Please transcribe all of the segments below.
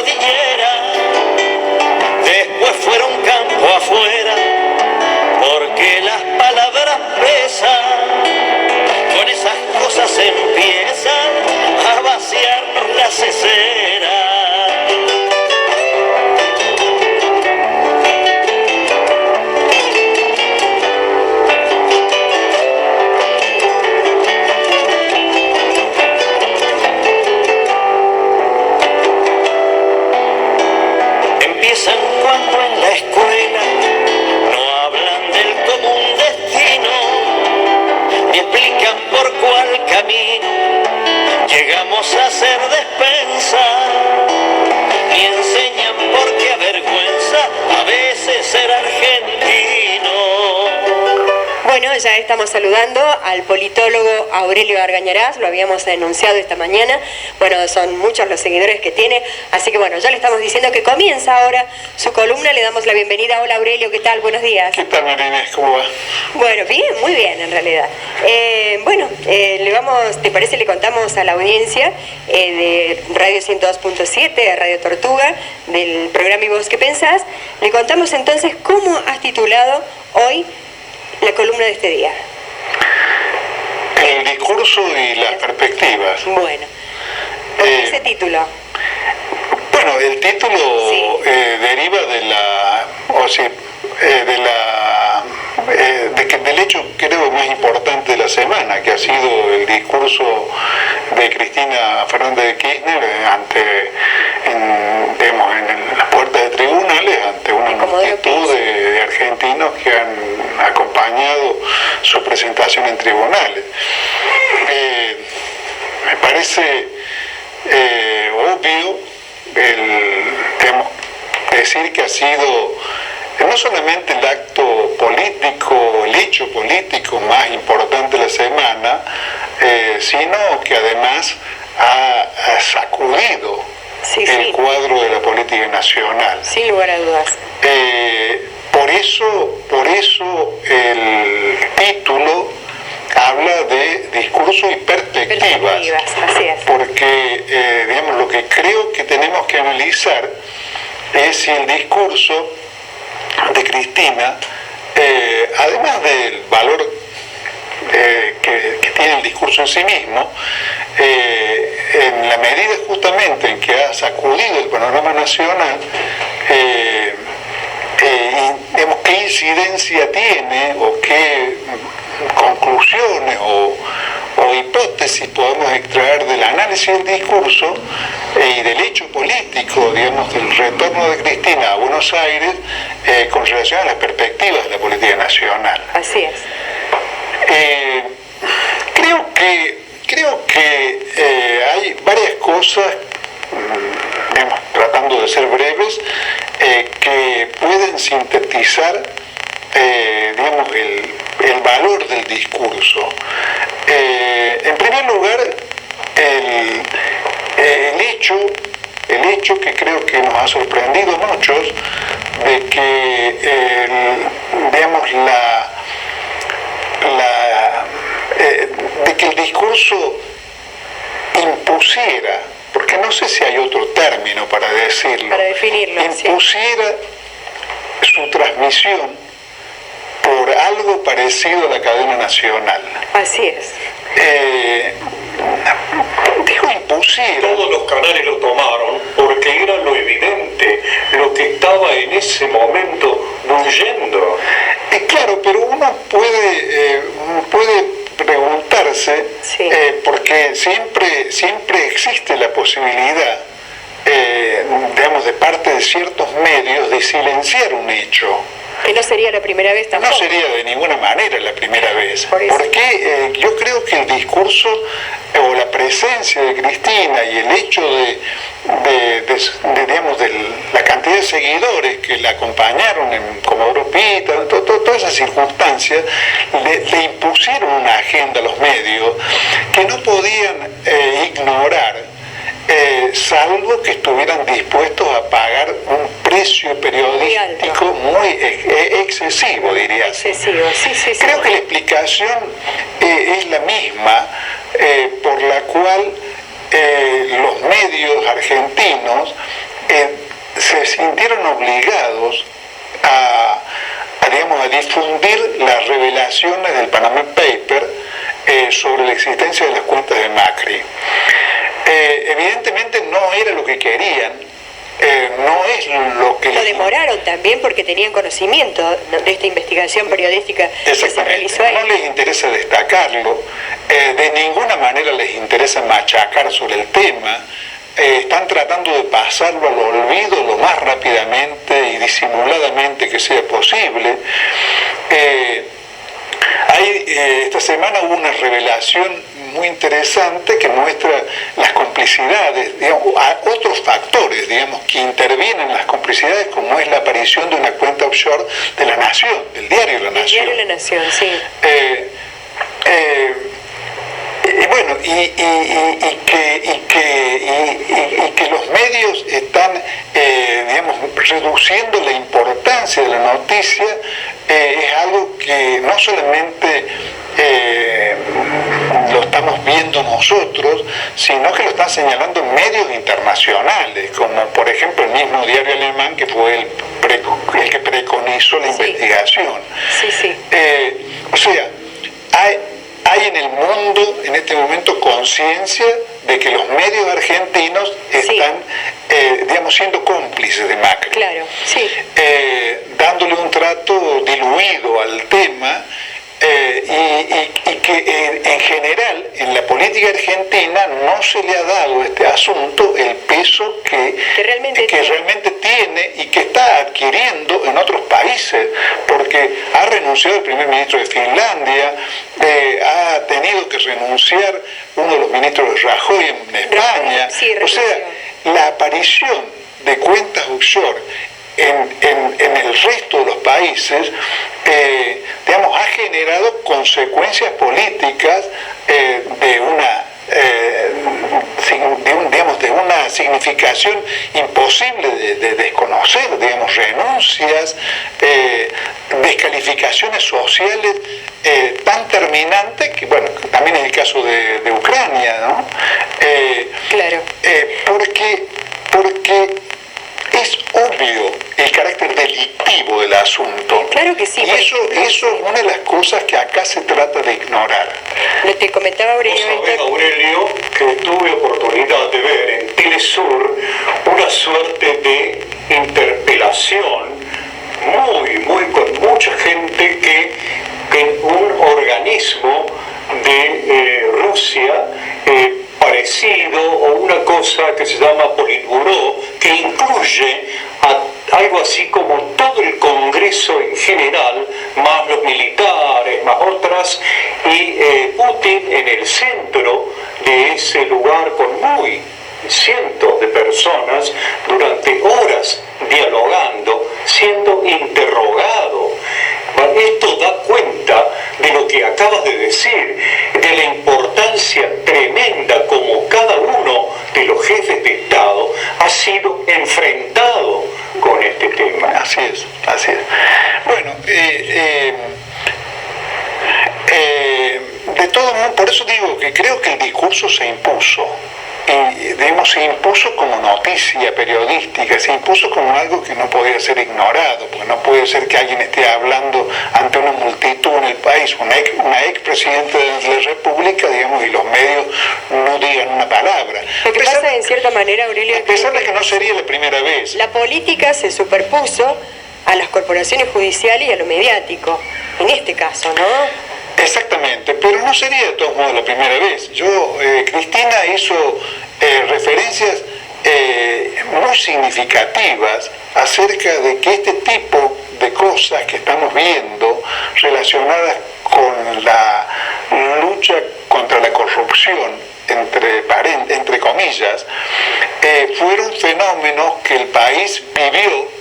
cordillera, después fueron campo afuera, porque las palabras pesan, con esas cosas empiezan a vaciarnos la cesera. Empiezan cuando en la escuela no hablan del común destino, ni explican por cuál camino llegamos a ser despensa, ni enseñan por qué avergüenza a veces ser argentino. Bueno, ya estamos saludando al politólogo Aurelio Argañarás, lo habíamos anunciado esta mañana. Bueno, son muchos los seguidores que tiene, así que bueno, ya le estamos diciendo que comienza ahora su columna. Le damos la bienvenida. Hola Aurelio, ¿qué tal? Buenos días. ¿Qué tal, María Inés? ¿Cómo va? Bueno, bien, muy bien en realidad. ¿Te parece? Le contamos a la audiencia de Radio 102.7, de Radio Tortuga, del programa ¿Y vos qué pensás? Le contamos entonces cómo has titulado hoy la columna de este día. El discurso y las perspectivas. Bueno, ¿por qué ese título? Bueno, el título Sí. Deriva del hecho creo más importante de la semana, que ha sido el discurso de Cristina Fernández de Kirchner en las puertas de tribunales ante una multitud de argentinos que han acompañado su presentación en tribunales. Me parece obvio decir que ha sido no solamente el acto político, el hecho político más importante de la semana, sino que además ha sacudido el cuadro de la política nacional. Sin lugar a dudas. Por eso el título habla de discurso y perspectivas. Así es. Porque, digamos, lo que creo que tenemos que analizar es si el discurso de Cristina, además del valor que tiene el discurso en sí mismo, en la medida justamente en que ha sacudido el panorama nacional, digamos, qué incidencia tiene o qué conclusiones o hipótesis podemos extraer del análisis del discurso y del hecho político, digamos, del retorno de Cristina a Buenos Aires con relación a las perspectivas de la política nacional. Así es. Creo que hay varias cosas, digamos, tratando de ser breves, que pueden sintetizar digamos, el valor del discurso. En primer lugar, el hecho que creo que nos ha sorprendido a muchos, de que digamos, de que el discurso impusiera, porque no sé si hay otro término para decirlo, para definirlo, impusiera su transmisión por algo parecido a la cadena nacional. Así es. Digo impusiera. Todos los canales lo tomaron porque era lo evidente, lo que estaba en ese momento bullendo. Claro, pero uno puede preguntarse, porque siempre existe la posibilidad, digamos, de parte de ciertos medios de silenciar un hecho. Que no sería la primera vez tampoco. No sería de ninguna manera la primera vez. Porque yo creo que el discurso o la presencia de Cristina y el hecho digamos, de la cantidad de seguidores que la acompañaron en Comodoro Pita, todas esas circunstancias, le impusieron una agenda a los medios que no podían ignorar. Salvo que estuvieran dispuestos a pagar un precio periodístico muy excesivo, diría. Excesivo, sí. Creo que la explicación es la misma por la cual los medios argentinos, en se sintieron obligados digamos, a difundir las revelaciones del Panama Paper sobre la existencia de las cuentas de Macri. Evidentemente no era lo que querían, no es lo que... Lo demoraron también porque tenían conocimiento de esta investigación periodística que se realizó ahí. No les interesa destacarlo, de ninguna manera les interesa machacar sobre el tema. Están tratando de pasarlo al olvido lo más rápidamente y disimuladamente que sea posible. Esta semana hubo una revelación muy interesante que muestra las complicidades, digamos, otros factores, digamos, que intervienen en las complicidades, como es la aparición de una cuenta offshore de La Nación, del diario La Nación. El diario La Nación, sí. Bueno, y que los medios están, digamos, reduciendo la importancia de la noticia, es algo que no solamente lo estamos viendo nosotros, sino que lo están señalando medios internacionales, como por ejemplo el mismo diario alemán que fue el que preconizó la investigación. Sí, sí. O sea, hay en el mundo en este momento conciencia de que los medios argentinos están, digamos, siendo cómplices de Macri. Claro, sí. Dándole un trato diluido al tema, y que en general en la política argentina no se le ha dado a este asunto el peso que realmente tiene y que está adquiriendo en otros países, porque ha renunciado el primer ministro de Finlandia, ha tenido que renunciar uno de los ministros de Rajoy en España. O sea, la aparición de cuentas offshore en el resto de los países, digamos, ha generado consecuencias políticas de una significación imposible de desconocer, digamos, renuncias, descalificaciones sociales tan terminantes que, bueno, también es el caso de Ucrania, ¿no? Claro. Porque es obvio el carácter delictivo del asunto. Claro que sí. Y eso es una de las cosas que acá se trata de ignorar. Te comentaba Aurelio. Vos sabés, Aurelio, que tuve oportunidad de ver en Telesur una suerte de interpelación con mucha gente que en un organismo de Rusia parecido, o una cosa que se llama Politburó, que incluye algo así como todo el Congreso en general, más los militares, más otras, y Putin en el centro de ese lugar con cientos de personas durante horas dialogando, siendo interrogado. Esto da cuenta de lo que acabas de decir, de la importancia tremenda como cada uno de los jefes de Estado ha sido enfrentado con este tema. Así es. Bueno, de todo modo, por eso digo que creo que el discurso se impuso. Y digamos, se impuso como noticia periodística, se impuso como algo que no podía ser ignorado, porque no puede ser que alguien esté hablando ante una multitud en el país, una expresidenta de la República, digamos, y los medios no digan una palabra. Lo que pasa, en cierta manera, Aurelio, a pesar de que no sería la primera vez. La política se superpuso a las corporaciones judiciales y a lo mediático, en este caso, ¿no? Exactamente, pero no sería de todos modos la primera vez. Cristina hizo referencias muy significativas acerca de que este tipo de cosas que estamos viendo relacionadas con la lucha contra la corrupción, entre comillas, fueron fenómenos que el país vivió,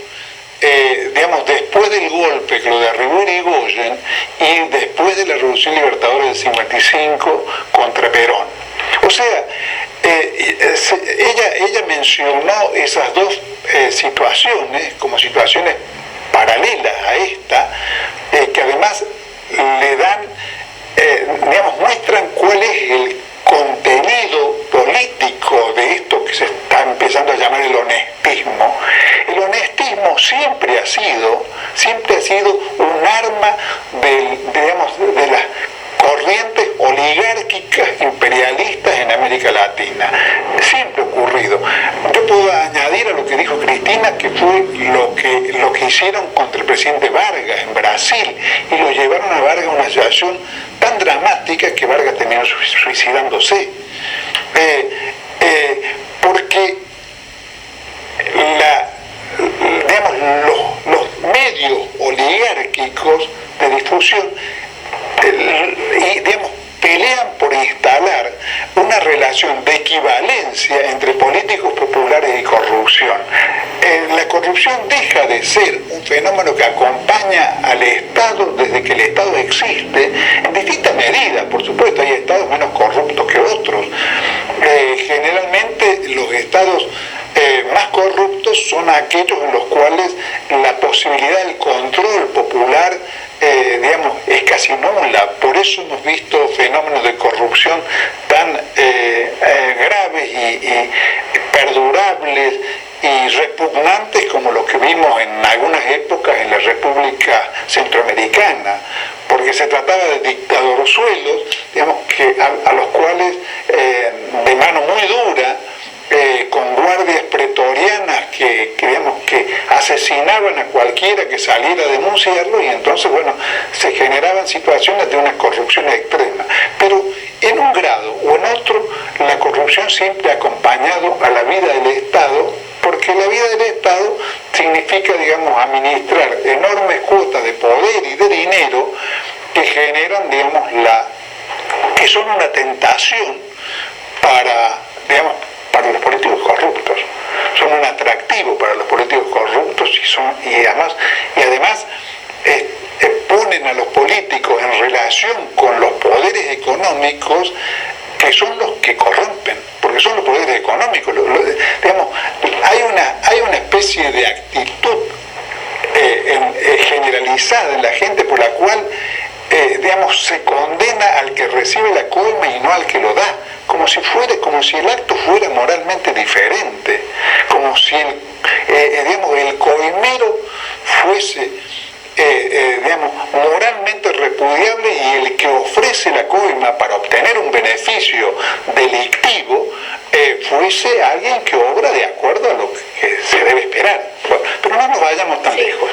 digamos, después del golpe que lo derribó Irigoyen y después de la Revolución Libertadora del 55 contra Perón. O sea, ella mencionó esas dos situaciones como situaciones paralelas a esta, que además le dan, digamos, muestran cuál es el contenido político de esto que se está empezando a llamar el honestismo. El siempre ha sido un arma de las corrientes oligárquicas imperialistas en América Latina. Siempre ha ocurrido. Yo puedo añadir a lo que dijo Cristina, que fue lo que hicieron contra el presidente Vargas en Brasil, y lo llevaron a Vargas a una situación tan dramática que Vargas terminó suicidándose. Porque los medios oligárquicos de difusión pelean por instalar una relación de equivalencia entre políticos populares y corrupción. La corrupción deja de ser un fenómeno que acompaña al Estado desde que el Estado existe, en distintas medidas, por supuesto. Hay estados menos corruptos que otros. Generalmente los estados más corruptos son aquellos en los cuales la posibilidad del control popular es casi nula. Por eso hemos visto fenómenos de corrupción tan graves y perdurables y repugnantes como los que vimos en algunas épocas en la República Centroamericana, porque se trataba de dictadorzuelos, a los cuales de mano muy dura, con guardias pretorianas que asesinaban a cualquiera que saliera a denunciarlo, y entonces se generaban situaciones de una corrupción extrema. Pero en un grado o en otro, la corrupción siempre ha acompañado a la vida del Estado, porque la vida del Estado significa, administrar enormes cuotas de poder y de dinero que generan, que son una tentación para los políticos corruptos, son un atractivo para los políticos corruptos y además ponen a los políticos en relación con los poderes económicos, que son los que corrompen, porque son los poderes económicos. Hay una especie de actitud generalizada en la gente por la cual se condena al que recibe la coima y no al que lo da, como si el acto fuera moralmente diferente, como si el coimero fuese moralmente repudiable y el que ofrece la coima para obtener un beneficio delictivo fuese alguien que obra de acuerdo a lo que se debe esperar. Pero no nos vayamos tan lejos.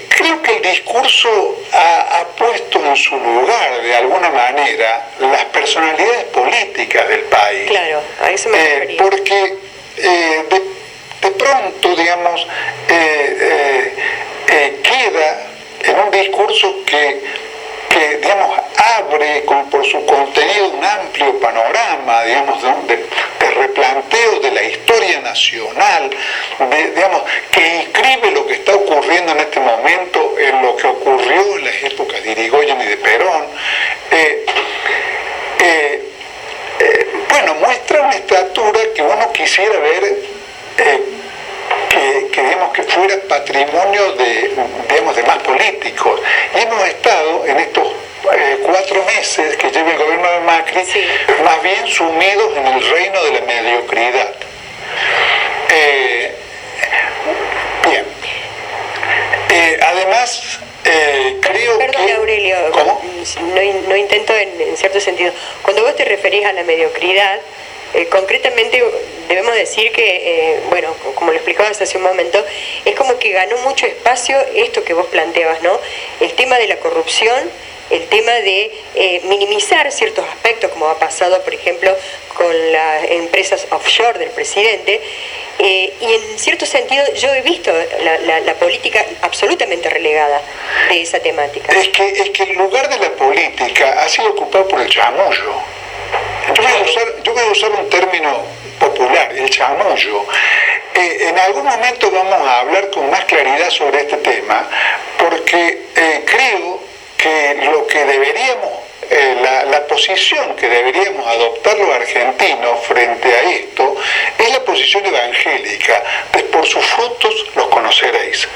Creo que el discurso ha puesto en su lugar, de alguna manera, las personalidades políticas del país. Claro, a eso me refería. Porque de pronto, queda en un discurso que abre por su contenido un amplio panorama, de replanteo de la historia nacional, que inscribe lo que está ocurriendo en este momento en lo que ocurrió en las épocas de Irigoyen y de Perón. Muestra una estatura que uno quisiera ver que fuera patrimonio de más políticos. Y hemos estado en estos 4 meses que lleva el gobierno de Macri, más bien sumidos en el reino de la mediocridad. Además, creo Perdón, que... Aurelio, ¿Cómo? No intento en cierto sentido. Cuando vos te referís a la mediocridad, concretamente debemos decir que, como lo explicabas hace un momento, es como que ganó mucho espacio esto que vos planteabas, ¿no? El tema de la corrupción, el tema de minimizar ciertos aspectos, como ha pasado, por ejemplo, con las empresas offshore del presidente, y en cierto sentido yo he visto la política absolutamente relegada de esa temática. Es que el lugar de la política ha sido ocupado por el chamullo. Yo voy a usar un término popular, el chamullo. En algún momento vamos a hablar con más claridad sobre este tema, porque creo que lo que deberíamos, la posición que deberíamos adoptar los argentinos frente a esto es la posición evangélica, pues por sus frutos los conoceréis.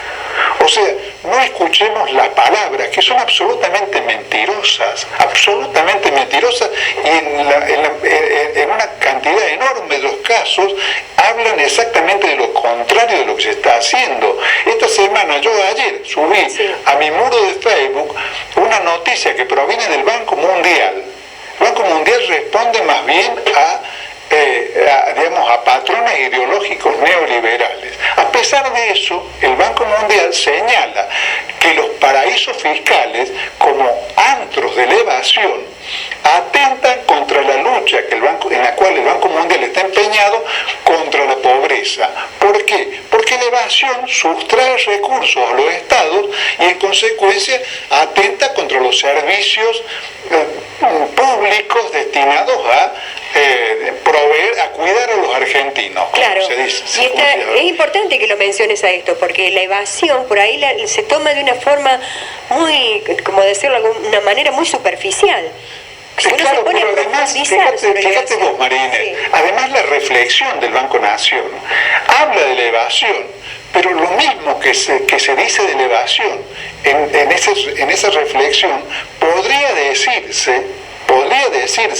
O sea, no escuchemos las palabras que son absolutamente mentirosas y en una cantidad enorme de los casos hablan exactamente de lo contrario de lo que se está haciendo. Esta semana, ayer subí a mi muro de Facebook una noticia que proviene del Banco Mundial. El Banco Mundial responde más bien a patrones ideológicos neoliberales. A pesar de eso, el Banco Mundial señala que los paraísos fiscales, como antros de evasión, atentan contra la lucha en la cual el Banco Mundial está empeñado contra la pobreza. ¿Por qué? Porque la evasión sustrae recursos a los estados y en consecuencia atenta contra los servicios públicos destinados a proveer, a cuidar a los argentinos. Claro, se dice, y es importante que lo menciones a esto, porque la evasión por ahí se toma de una forma muy, como decirlo de alguna manera, muy superficial. Si uno claro, se pone pero a además, profundizar sobre la fíjate evasión. vos, Marínez, Sí. además la reflexión del Banco Nación habla de la evasión, pero lo mismo que se dice de la evasión, en esa reflexión podría decirse,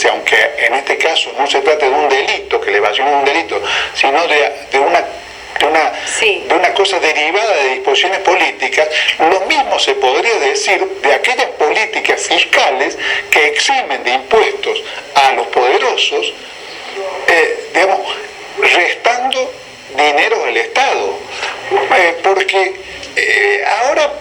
aunque en este caso no se trata de un delito, que la evasión es un delito, sino de una cosa derivada de disposiciones políticas, lo mismo se podría decir de aquellas políticas fiscales que eximen de impuestos a los poderosos, restando dinero al Estado, porque ahora,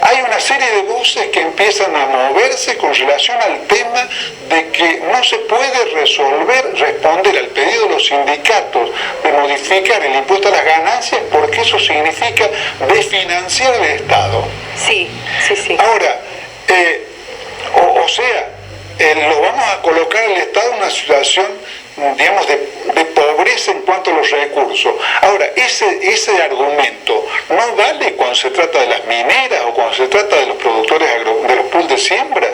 hay una serie de voces que empiezan a moverse con relación al tema de que no se puede responder al pedido de los sindicatos de modificar el impuesto a las ganancias, porque eso significa desfinanciar el Estado. Sí. Ahora, lo vamos a colocar al Estado en una situación, de pobreza en cuanto a los recursos. Ahora, ese argumento no vale cuando se trata de las mineras o cuando se trata de los productores de los pools de siembra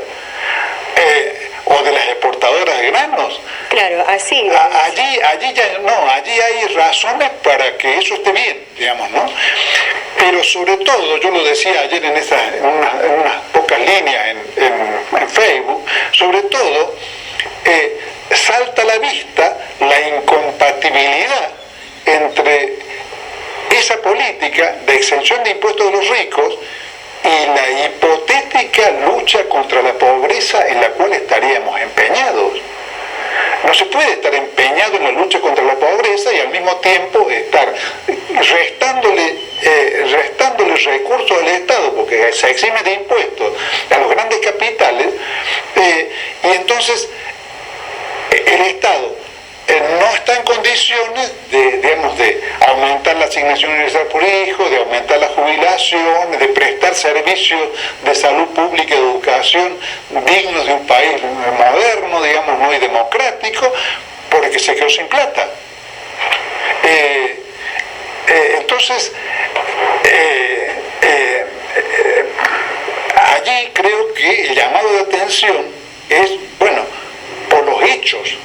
o de las exportadoras de granos. Claro, así. Allí hay razones para que eso esté bien, ¿no? Pero sobre todo, yo lo decía ayer en unas pocas líneas en Facebook, sobre todo, salta a la vista la incompatibilidad entre esa política de exención de impuestos de los ricos y la hipotética lucha contra la pobreza en la cual estaríamos empeñados. No se puede estar empeñado en la lucha contra la pobreza y al mismo tiempo estar restándole recursos al Estado, porque se exime de impuestos a los grandes capitales, y entonces el Estado no está en condiciones de aumentar la asignación universal por hijo, de aumentar la jubilación, de prestar servicios de salud pública y de educación dignos de un país moderno, ¿no? Y democrático, porque se quedó sin plata. Entonces, allí creo que el llamado de atención es, por los hechos,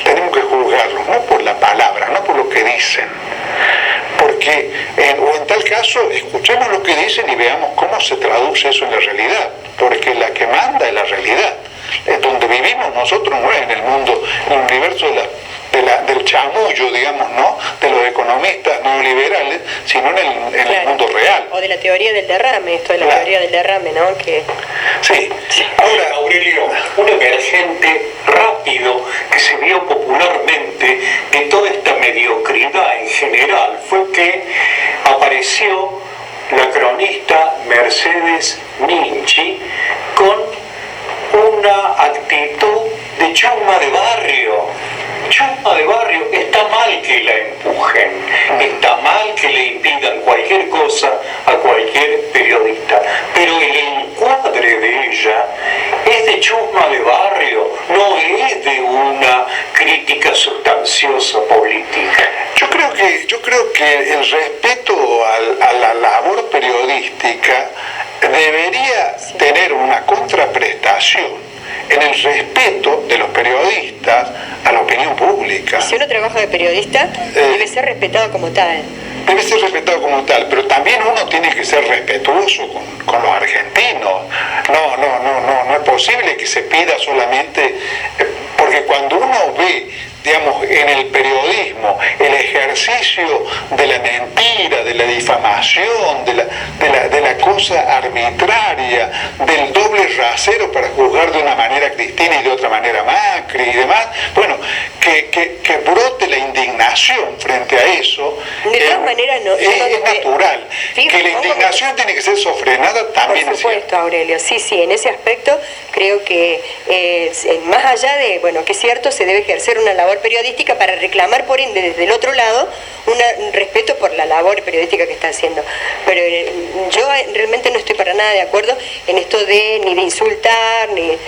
tenemos que juzgarlos, no por la palabra, no por lo que dicen. Porque, en tal caso, escuchemos lo que dicen y veamos cómo se traduce eso en la realidad. Porque la que manda es la realidad. Donde vivimos nosotros no es en el mundo, en el universo del chamullo, ¿no? De los economistas neoliberales, sino en el mundo real. O de la teoría del derrame, teoría del derrame, ¿no? Sí. Ahora, Aurelio, un emergente rápido que se vio popularmente de toda esta mediocridad en general fue que apareció la cronista Mercedes Minchi con una actitud de chusma de barrio. Chusma de barrio, está mal que la empujen, está mal que le impidan cualquier cosa a cualquier periodista, pero el encuadre de ella es de chusma de barrio, no es de una crítica sustanciosa política. Yo creo que el respeto a la labor periodística debería tener una contraprestación en el respeto de los periodistas a la opinión pública. Si uno trabaja de periodista, debe ser respetado como tal. Debe ser respetado como tal, pero también uno tiene que ser respetuoso con los argentinos. No es posible que se pida solamente, porque cuando uno ve digamos, en el periodismo, el ejercicio de la mentira, de la difamación, de la cosa arbitraria, del doble rasero para juzgar de una manera a Cristina y de otra manera a Macri y demás, bueno, que brote la indignación frente a eso, de todas maneras es natural. Que la indignación tiene que ser sofrenada también. Por supuesto, Aurelio, sí, en ese aspecto creo que más allá de, bueno, que es cierto, se debe ejercer una labor periodística para reclamar por ende desde el otro lado un respeto por la labor periodística que está haciendo. Pero yo realmente no estoy para nada de acuerdo en esto de ni de insultar, ni de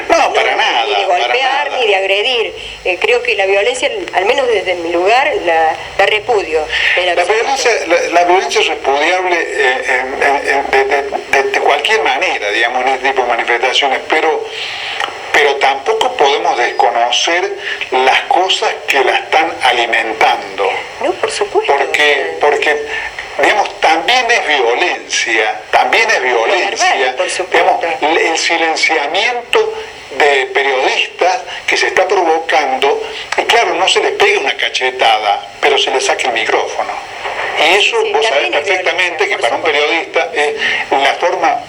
golpear, ni de agredir. Creo que la violencia, al menos desde mi lugar, la repudio. La violencia es repudiable de cualquier manera, digamos, en este tipo de manifestaciones, pero tampoco podemos desconocer las cosas que la están alimentando. No, por supuesto. Porque digamos, también es violencia, Por supuesto. Digamos, el silenciamiento de periodistas que se está provocando, y claro, no se les pega una cachetada, pero se les saca el micrófono. Y eso vos sabés perfectamente que para un periodista es la forma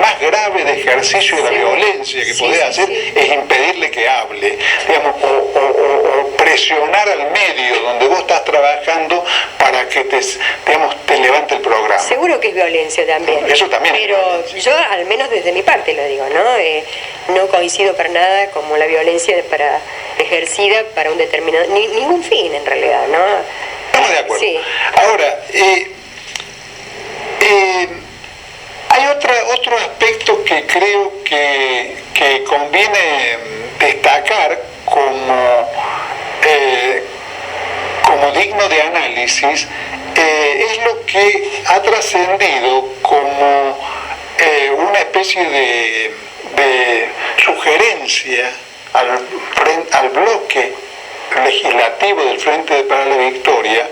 más grave de ejercicio de la violencia que podés hacer es impedirle que hable, digamos, o presionar al medio donde vos estás trabajando para que te levante el programa. Seguro que es violencia también. Eso también. Pero yo, al menos desde mi parte lo digo, ¿no? No coincido para nada como la violencia ejercida para un determinado, ningún fin en realidad, ¿no? Estamos de acuerdo. Sí. Ahora, hay otro aspecto que creo que conviene destacar como digno de análisis, es lo que ha trascendido como una especie de sugerencia al bloque legislativo del Frente para la Victoria,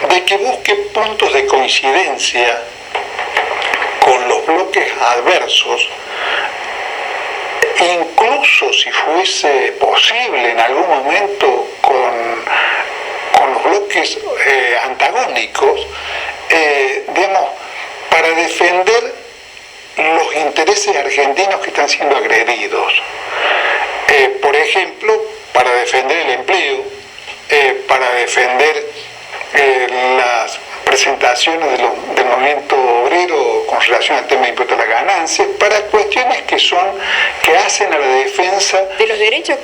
de que busque puntos de coincidencia con los bloques adversos, incluso si fuese posible en algún momento con los bloques antagónicos, digamos, para defender los intereses argentinos que están siendo agredidos. Por ejemplo, para defender el empleo, para defender las presentaciones del movimiento obrero con relación al tema de impuesto a las ganancias, para cuestiones que hacen a la defensa de los derechos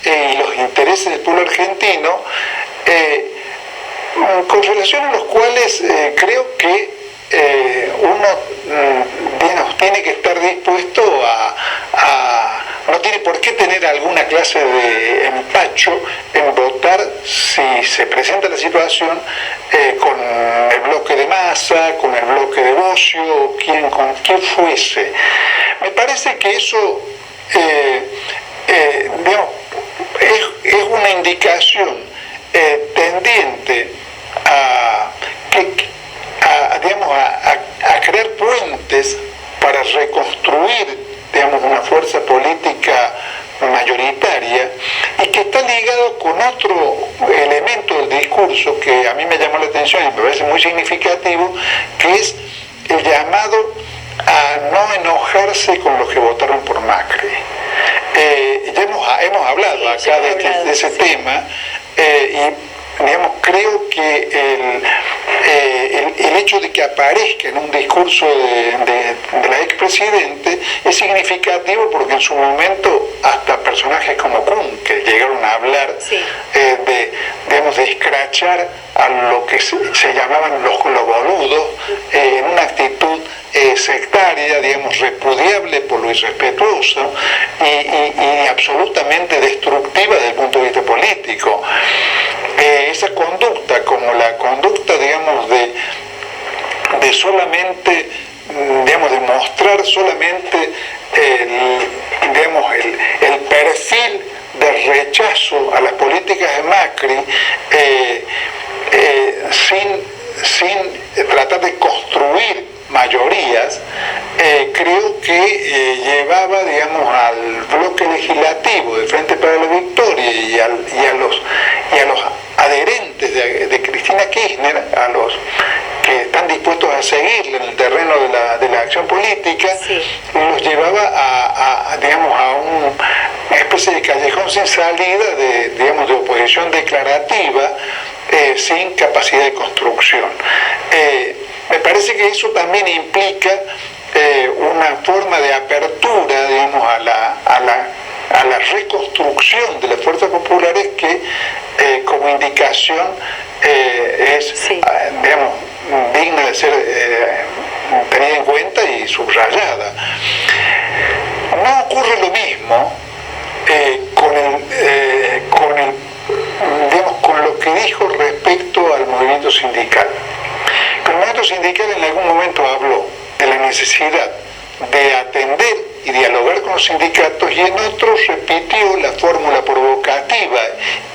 y los intereses del pueblo argentino, con relación a los cuales creo que uno tiene que estar dispuesto no tiene por qué tener alguna clase de empacho en votar si se presenta la situación con el bloque de Massa, con el bloque de Bocio, con quien fuese. Me parece que eso digamos, es una indicación tendiente a crear puentes para reconstruir, digamos, una fuerza política mayoritaria, y que está ligado con otro elemento del discurso que a mí me llamó la atención y me parece muy significativo, que es el llamado a no enojarse con los que votaron por Macri. Ya hemos hablado acá de ese tema, y digamos, creo que el hecho de que aparezca en un discurso de la expresidente es significativo, porque en su momento hasta personajes como Kuhn, que llegaron a hablar de escrachar a lo que se llamaban los boludos, en una actitud sectaria, digamos, repudiable por lo irrespetuoso y absolutamente destructiva desde el punto de vista político. Esa conducta, como la conducta, digamos, de solamente, digamos, de mostrar solamente el perfil de rechazo a las políticas de Macri, sin tratar de construir mayorías, creo que llevaba, digamos, al bloque legislativo del Frente para la especie de callejón sin salida, de oposición declarativa, sin capacidad de construcción. Me parece que eso también implica una forma de apertura, digamos, a la reconstrucción de las fuerzas populares que como indicación es, digamos, digna de ser tenida en cuenta y subrayada. No ocurre lo mismo con lo que dijo respecto al movimiento sindical. El movimiento sindical en algún momento habló de la necesidad de atender y dialogar con los sindicatos, y en otros repitió la fórmula provocativa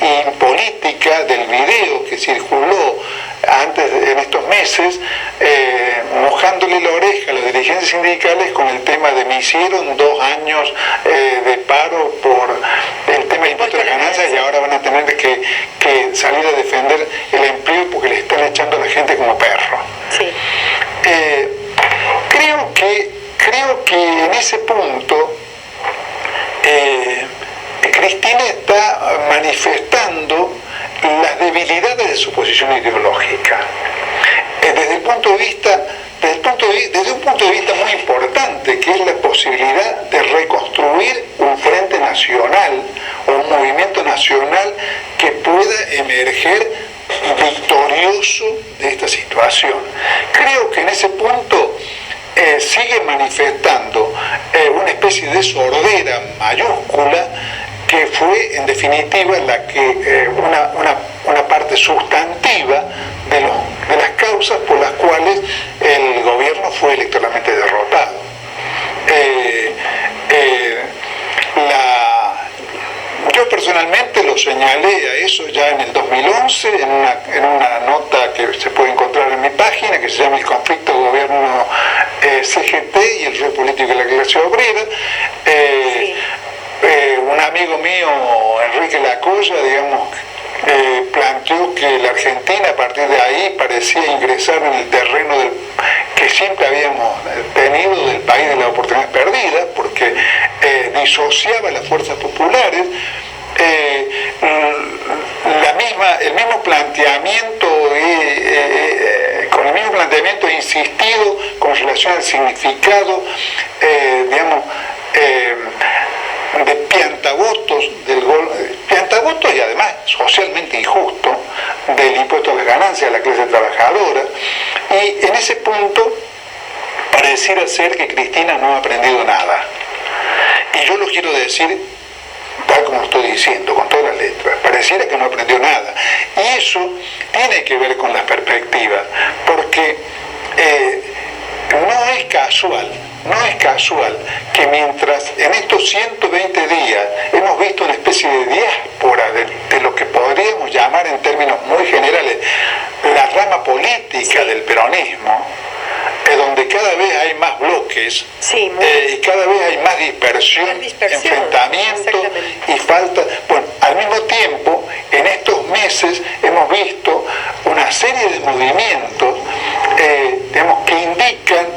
y política del video que circuló antes en estos meses, mojándole la oreja a los dirigentes sindicales con el tema de me hicieron 2 años de paro por el tema del impuesto de las ganancias y ahora van a tener que salir a defender el empleo porque le están echando a la gente como perro. Sí. Creo que en ese punto Cristina está manifestando las debilidades de su posición ideológica. Desde un punto de vista muy importante, que es la posibilidad de reconstruir un frente nacional o un movimiento nacional que pueda emerger victorioso de esta situación. Creo que en ese punto sigue manifestando una especie de sordera mayúscula que fue en definitiva la que una parte sustantiva de las causas por las cuales el gobierno fue electoralmente derrotado. Yo personalmente lo señalé a eso ya en el 2011 en una nota que se puede encontrar en mi página, que se llama El conflicto gobierno CGT y el rol político de la clase obrera. Un amigo mío, Enrique Lacoya, digamos, planteó que la Argentina a partir de ahí parecía ingresar en el terreno que siempre habíamos tenido del país de las oportunidades perdidas, porque disociaba las fuerzas populares. El mismo planteamiento, con el mismo planteamiento insistido con relación al significado, digamos, de piantavotos piantavotos y además socialmente injusto del impuesto a las ganancias de la clase trabajadora, y en ese punto pareciera ser que Cristina no ha aprendido nada, y yo lo quiero decir tal como estoy diciendo, con todas las letras. Pareciera que no aprendió nada, y eso tiene que ver con las perspectivas, porque no es casual que mientras en estos 120 días hemos visto una especie de diáspora de lo que podríamos llamar en términos muy generales la rama política del peronismo, donde cada vez hay más bloques, y cada vez hay más dispersión, enfrentamiento y falta. Bueno, al mismo tiempo, en estos meses hemos visto una serie de movimientos digamos, que indican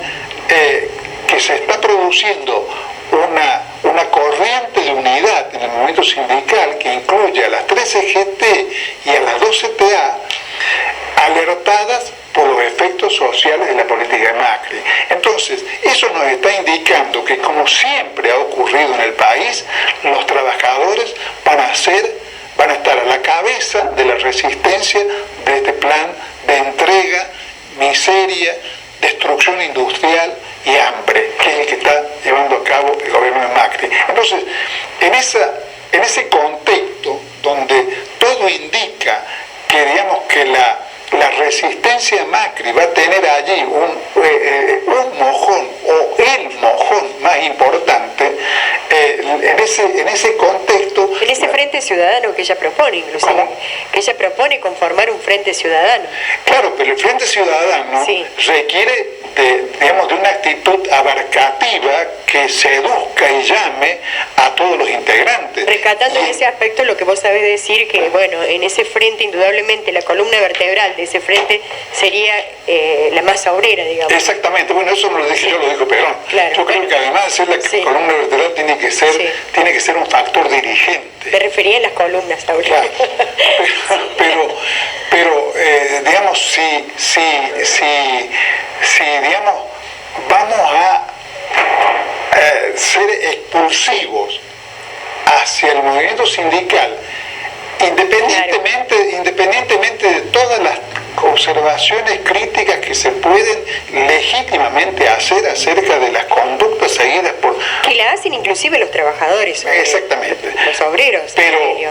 que se está produciendo una corriente de unidad en el movimiento sindical que incluye a las 3 CGT y a las 2 CTA, alertadas por los efectos sociales de la política de Macri. Entonces, eso nos está indicando que, como siempre ha ocurrido en el país, los trabajadores van a estar a la cabeza de la resistencia de este plan de entrega, miseria, destrucción industrial y hambre, que es el que está llevando a cabo el gobierno de Macri. Entonces, en ese contexto donde todo indica que, digamos, que la resistencia a Macri va a tener allí un mojón o el mojón más importante, en ese contexto. En ese frente ciudadano que ella propone, inclusive. ¿Cómo? Que ella propone conformar un frente ciudadano. Claro, pero el frente ciudadano requiere de una actitud abarcativa que seduzca y llame a todos los integrantes. Rescatando en ese aspecto lo que vos sabés decir, que bueno, en ese frente indudablemente la columna vertebral de ese frente sería la masa obrera, digamos. Exactamente, bueno, eso no lo dije yo, lo dijo Perón. Claro, yo creo que además de ser la columna vertebral tiene que ser un factor dirigente. Te refería a las columnas, Aurelio. Claro. Pero digamos, si digamos, vamos a ser expulsivos hacia el movimiento sindical, independientemente de todas las observaciones críticas que se pueden legítimamente hacer acerca de las conductas seguidas por... Que la hacen inclusive los trabajadores. Exactamente. Los obreros.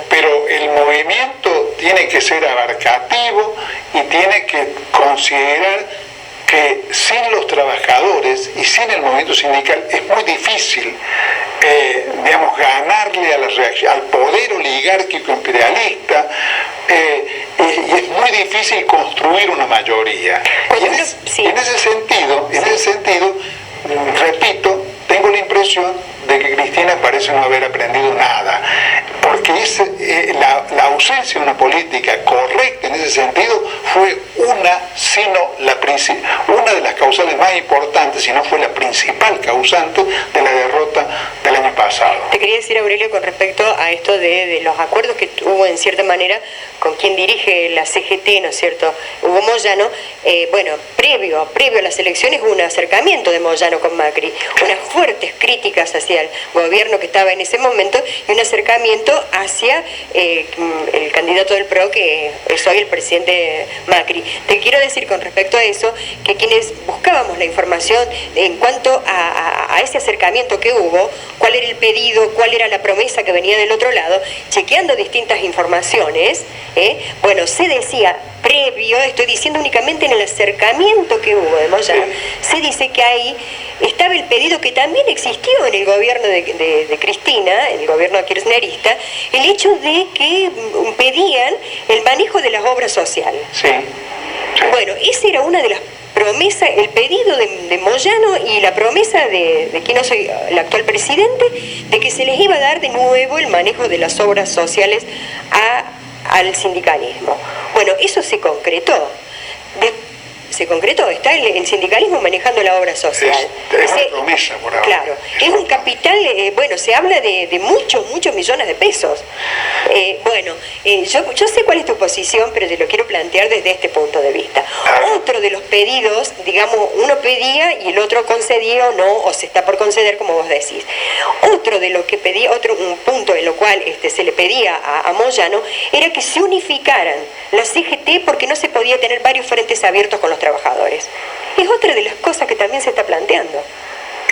Pero el movimiento tiene que ser abarcativo y tiene que considerar que sin los trabajadores y sin el movimiento sindical es muy difícil, digamos, ganarle a al poder oligárquico imperialista, y es muy difícil construir una mayoría. En ese sentido, repito, tengo la impresión de que Cristina parece no haber aprendido nada, porque la ausencia de una política correcta en ese sentido fue una de las causales más importantes, si no fue la principal causante de la derrota del año pasado. Te quería decir, Aurelio, con respecto a esto de los acuerdos que hubo en cierta manera con quien dirige la CGT, ¿no es cierto? Hugo Moyano, bueno, previo a las elecciones hubo un acercamiento de Moyano con Macri, unas fuertes críticas hacia el gobierno que estaba en ese momento y un acercamiento hacia el candidato del PRO, que es hoy el presidente Macri. Te quiero decir con respecto a eso, que quienes buscábamos la información en cuanto a ese acercamiento que hubo, cuál era el pedido, cuál era la promesa que venía del otro lado, chequeando distintas informaciones, bueno, se decía previo, estoy diciendo únicamente en el acercamiento que hubo de Moyano, se dice que ahí estaba el pedido que también existió en el gobierno de Cristina, el gobierno kirchnerista, el hecho de que pedían el manejo de las obras sociales. Sí. Bueno, esa era una de las promesas, el pedido de Moyano y la promesa de quien no soy el actual presidente, de que se les iba a dar de nuevo el manejo de las obras sociales al sindicalismo. Bueno, eso se concretó. Está el sindicalismo manejando la obra social. Es una promesa por ahora. Claro, es un capital, bueno, se habla de muchos millones de pesos. Yo sé cuál es tu posición, pero te lo quiero plantear desde este punto de vista. Otro de los pedidos, digamos, uno pedía y el otro concedía o no, o se está por conceder, como vos decís. Otro de lo que pedía, un punto en lo cual se le pedía a Moyano, era que se unificaran la CGT porque no se podía tener varios frentes abiertos con los trabajadores. Es otra de las cosas que también se está planteando.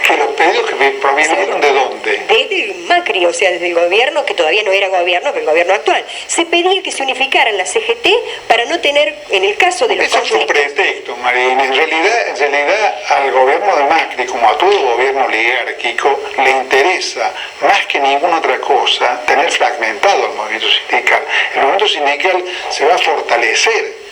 ¿Que los pedidos que provinieron de dónde? Desde Macri, o sea, desde el gobierno, que todavía no era gobierno, pero el gobierno actual. Se pedía que se unificaran la CGT para no tener, en el caso de los Eso es un pretexto, Marina. En realidad al gobierno de Macri, como a todo gobierno oligárquico, le interesa, más que ninguna otra cosa, tener fragmentado al movimiento sindical. El movimiento sindical se va a fortalecer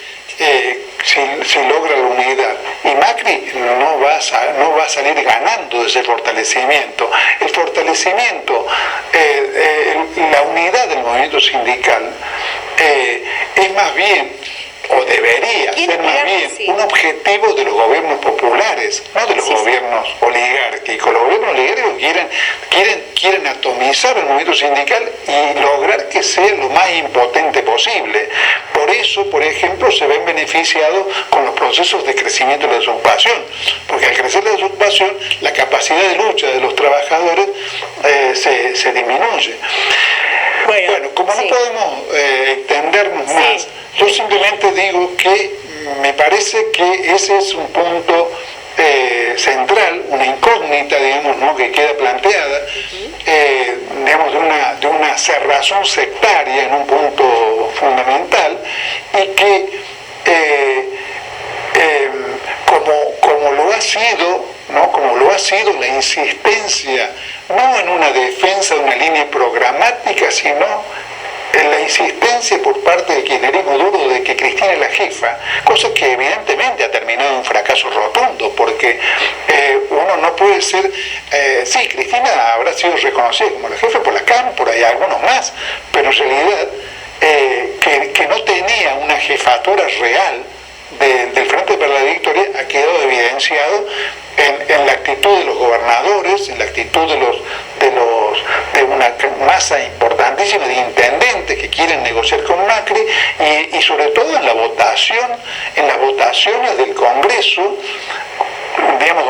si logra la unidad, y Macri no va a salir ganando de ese fortalecimiento. El fortalecimiento, la unidad del movimiento sindical es más bien, o debería ser más bien, un objetivo de los gobiernos populares, no de los gobiernos oligárquicos. Los gobiernos oligárquicos quieren atomizar el movimiento sindical y lograr que sea lo más impotente posible. Por eso, por ejemplo, se ven beneficiados con los procesos de crecimiento de la desocupación, porque al crecer la desocupación, la capacidad de lucha de los trabajadores se disminuye. Bueno, como no podemos extendernos más, yo simplemente digo que me parece que ese es un punto central, una incógnita, digamos, ¿no?, que queda planteada, digamos, de una cerrazón sectaria en un punto fundamental, y que como lo ha sido, ¿no?, como lo ha sido la insistencia, no en una defensa de una línea programática, sino la insistencia por parte del kirchnerismo duro de que Cristina es la jefa, cosa que evidentemente ha terminado en un fracaso rotundo, porque uno no puede ser, sí, Cristina habrá sido reconocida como la jefa por la Cámpora y algunos más, pero en realidad que no tenía una jefatura real del Frente para la Victoria ha quedado evidenciado en la actitud de los gobernadores, en la actitud de una masa importantísima de intendentes que quieren negociar con Macri y sobre todo en la votación, en las votaciones del Congreso, digamos,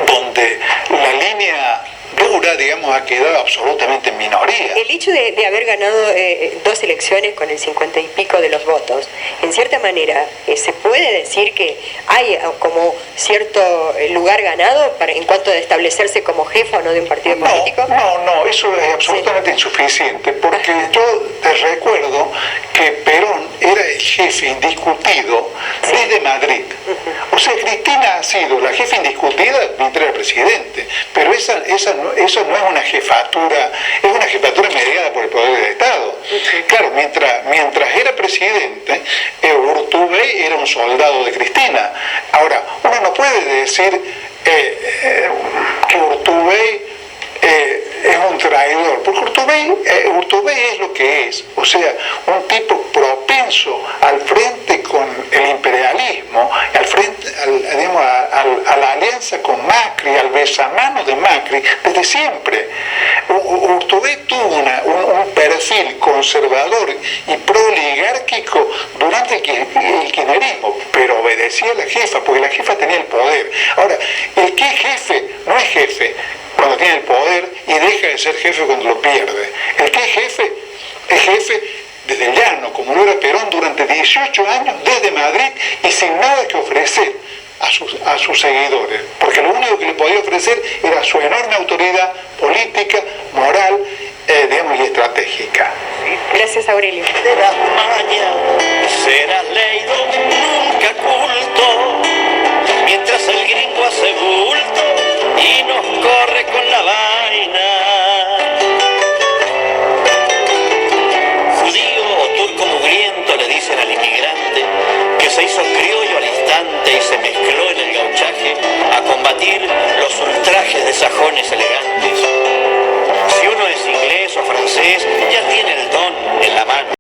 donde la línea dura, digamos, ha quedado absolutamente en minoría. El hecho de haber ganado 2 elecciones con el 50 y pico de los votos, en cierta manera, ¿se puede decir que hay como cierto lugar ganado en cuanto a establecerse como jefa o no de un partido político? No, eso es absolutamente insuficiente, porque yo te recuerdo que Perón era el jefe indiscutido desde Madrid. O sea, Cristina ha sido la jefa indiscutida mientras era presidente, pero eso no es una jefatura, es una jefatura mediada por el Poder del Estado. Claro, mientras era presidente, Urtubey era un soldado de Cristina. Ahora, uno no puede decir que Urtubey es un traidor, porque Urtubey es lo que es, o sea, un tipo propenso al frente con el imperialismo, al frente, a la alianza con Macri, al besamano de Macri, desde siempre. Urtubey tuvo un perfil conservador y pro-oligárquico durante el kirchnerismo, pero obedecía a la jefa, porque la jefa tenía el poder. Ahora, el que es jefe no es jefe cuando tiene el poder y deja de ser jefe cuando lo pierde. El que es jefe desde el llano, como lo era Perón durante 18 años, desde Madrid y sin nada que ofrecer a sus seguidores, porque lo único que le podía ofrecer era su enorme autoridad política, moral, digamos, y estratégica. Gracias, Aurelio. De la maña